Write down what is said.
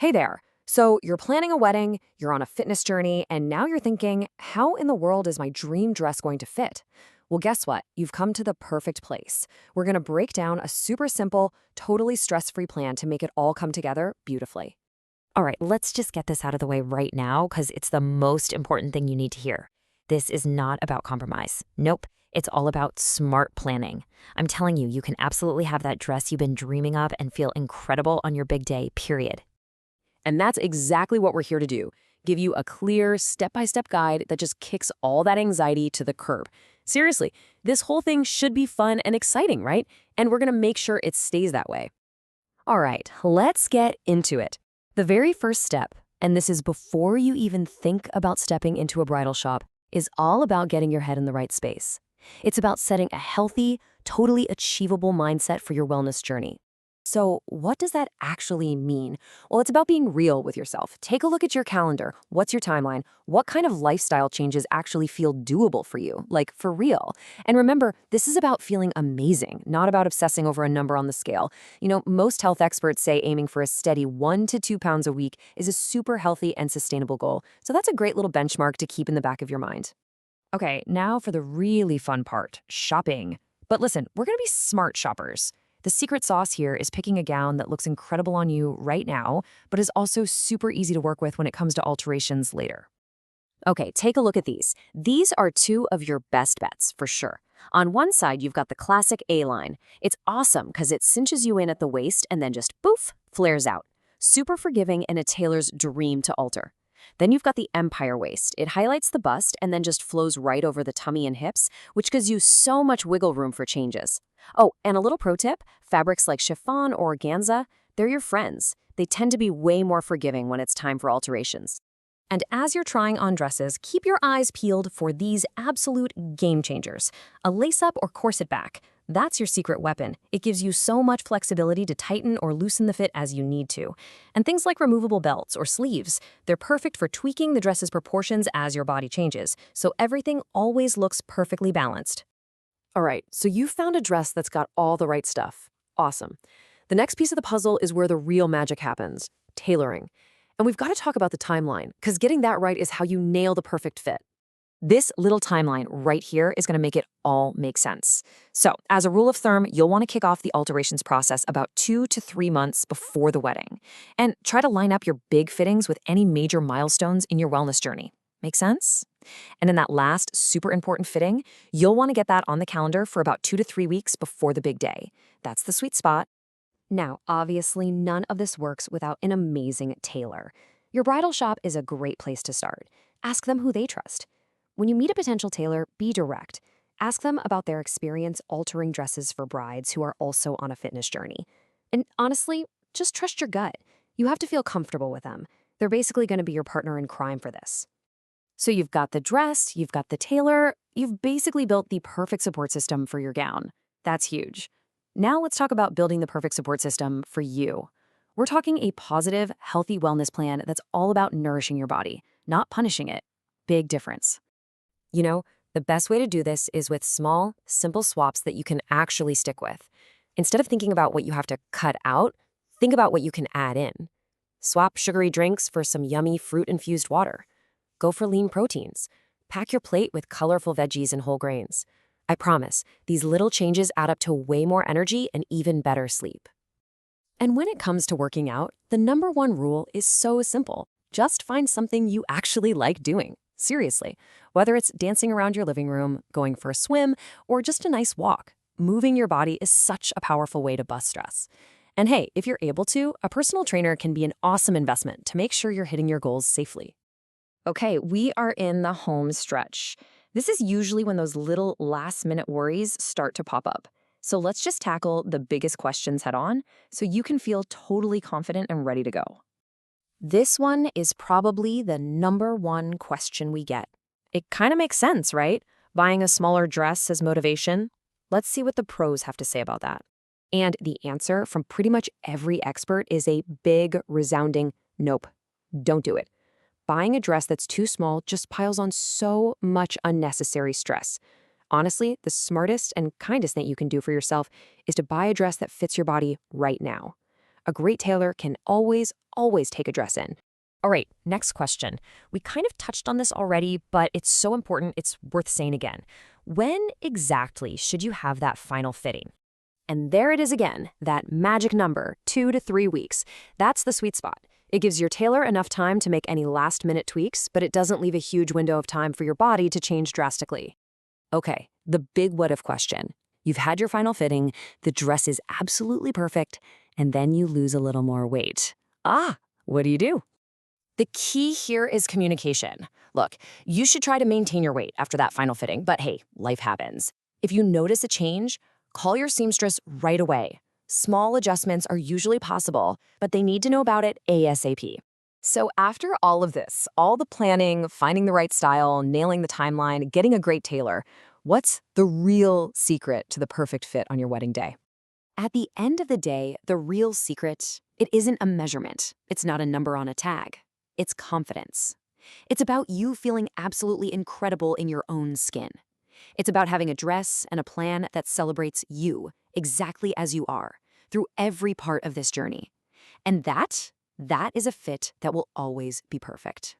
Hey there. So you're planning a wedding, you're on a fitness journey, and now you're thinking, how in the world is my dream dress going to fit? Well, guess what? You've come to the perfect place. We're going to break down a super simple, totally stress-free plan to make it all come together beautifully. All right, let's just get this out of the way right now because it's the most important thing you need to hear. This is not about compromise. Nope, it's all about smart planning. I'm telling you, you can absolutely have that dress you've been dreaming of and feel incredible on your big day, period. And that's exactly what we're here to do. Give you a clear, step-by-step guide that just kicks all that anxiety to the curb. Seriously, this whole thing should be fun and exciting, right? And we're going to make sure it stays that way. All right, let's get into it. The very first step, and this is before you even think about stepping into a bridal shop, is all about getting your head in the right space. It's about setting a healthy, totally achievable mindset for your wellness journey. So what does that actually mean? Well, it's about being real with yourself. Take a look at your calendar. What's your timeline? What kind of lifestyle changes actually feel doable for you, like for real? And remember, this is about feeling amazing, not about obsessing over a number on the scale. Most health experts say aiming for a steady 1 to 2 pounds a week is a super healthy and sustainable goal. So that's a great little benchmark to keep in the back of your mind. Okay, now for the really fun part, shopping. But listen, we're going to be smart shoppers. The secret sauce here is picking a gown that looks incredible on you right now, but is also super easy to work with when it comes to alterations later. Okay, take a look at these. These are two of your best bets, for sure. On one side, you've got the classic A-line. It's awesome because it cinches you in at the waist and then just poof, flares out. Super forgiving and a tailor's dream to alter. Then you've got the empire waist. It highlights the bust and then just flows right over the tummy and hips, which gives you so much wiggle room for changes. Oh, and a little pro tip, fabrics like chiffon or organza, they're your friends. They tend to be way more forgiving when it's time for alterations. And as you're trying on dresses, keep your eyes peeled for these absolute game changers. A lace-up or corset-back. That's your secret weapon. It gives you so much flexibility to tighten or loosen the fit as you need to. And things like removable belts or sleeves, they're perfect for tweaking the dress's proportions as your body changes, so everything always looks perfectly balanced. All right, so you found a dress that's got all the right stuff. Awesome. The next piece of the puzzle is where the real magic happens, tailoring. And we've got to talk about the timeline, because getting that right is how you nail the perfect fit. This little timeline right here is going to make it all make sense. So, as a rule of thumb, you'll want to kick off the alterations process about 2 to 3 months before the wedding. And try to line up your big fittings with any major milestones in your wellness journey. Make sense? And in that last super important fitting, you'll want to get that on the calendar for about 2 to 3 weeks before the big day. That's the sweet spot. Now, obviously, none of this works without an amazing tailor. Your bridal shop is a great place to start. Ask them who they trust. When you meet a potential tailor, be direct. Ask them about their experience altering dresses for brides who are also on a fitness journey. And honestly, just trust your gut. You have to feel comfortable with them. They're basically going to be your partner in crime for this. So you've got the dress, you've got the tailor, you've basically built the perfect support system for your gown. That's huge. Now let's talk about building the perfect support system for you. We're talking a positive, healthy wellness plan that's all about nourishing your body, not punishing it. Big difference. The best way to do this is with small, simple swaps that you can actually stick with. Instead of thinking about what you have to cut out, think about what you can add in. Swap sugary drinks for some yummy fruit-infused water. Go for lean proteins. Pack your plate with colorful veggies and whole grains. I promise, these little changes add up to way more energy and even better sleep. And when it comes to working out, the number one rule is so simple. Just find something you actually like doing. Seriously, whether it's dancing around your living room, going for a swim, or just a nice walk, moving your body is such a powerful way to bust stress. And hey, if you're able to, a personal trainer can be an awesome investment to make sure you're hitting your goals safely. Okay, we are in the home stretch. This is usually when those little last-minute worries start to pop up. So let's just tackle the biggest questions head on so you can feel totally confident and ready to go. This one is probably the number one question we get. It kind of makes sense, right? Buying a smaller dress as motivation. Let's see what the pros have to say about that. And the answer from pretty much every expert is a big, resounding nope. Don't do it. Buying a dress that's too small just piles on so much unnecessary stress. Honestly, the smartest and kindest thing you can do for yourself is to buy a dress that fits your body right now. A great tailor can always take a dress in. All right, next question. We kind of touched on this already, but it's so important it's worth saying again. When exactly should you have that final fitting? And there it is again, that magic number, 2 to 3 weeks. That's the sweet spot. It gives your tailor enough time to make any last-minute tweaks, but it doesn't leave a huge window of time for your body to change drastically. Okay, the big what-if question. You've had your final fitting, the dress is absolutely perfect, and then you lose a little more weight. What do you do? The key here is communication. Look, you should try to maintain your weight after that final fitting, but hey, life happens. If you notice a change, call your seamstress right away. Small adjustments are usually possible, but they need to know about it ASAP. So after all of this, all the planning, finding the right style, nailing the timeline, getting a great tailor, what's the real secret to the perfect fit on your wedding day? At the end of the day, the real secret, it isn't a measurement. It's not a number on a tag. It's confidence. It's about you feeling absolutely incredible in your own skin. It's about having a dress and a plan that celebrates you exactly as you are through every part of this journey. And that is a fit that will always be perfect.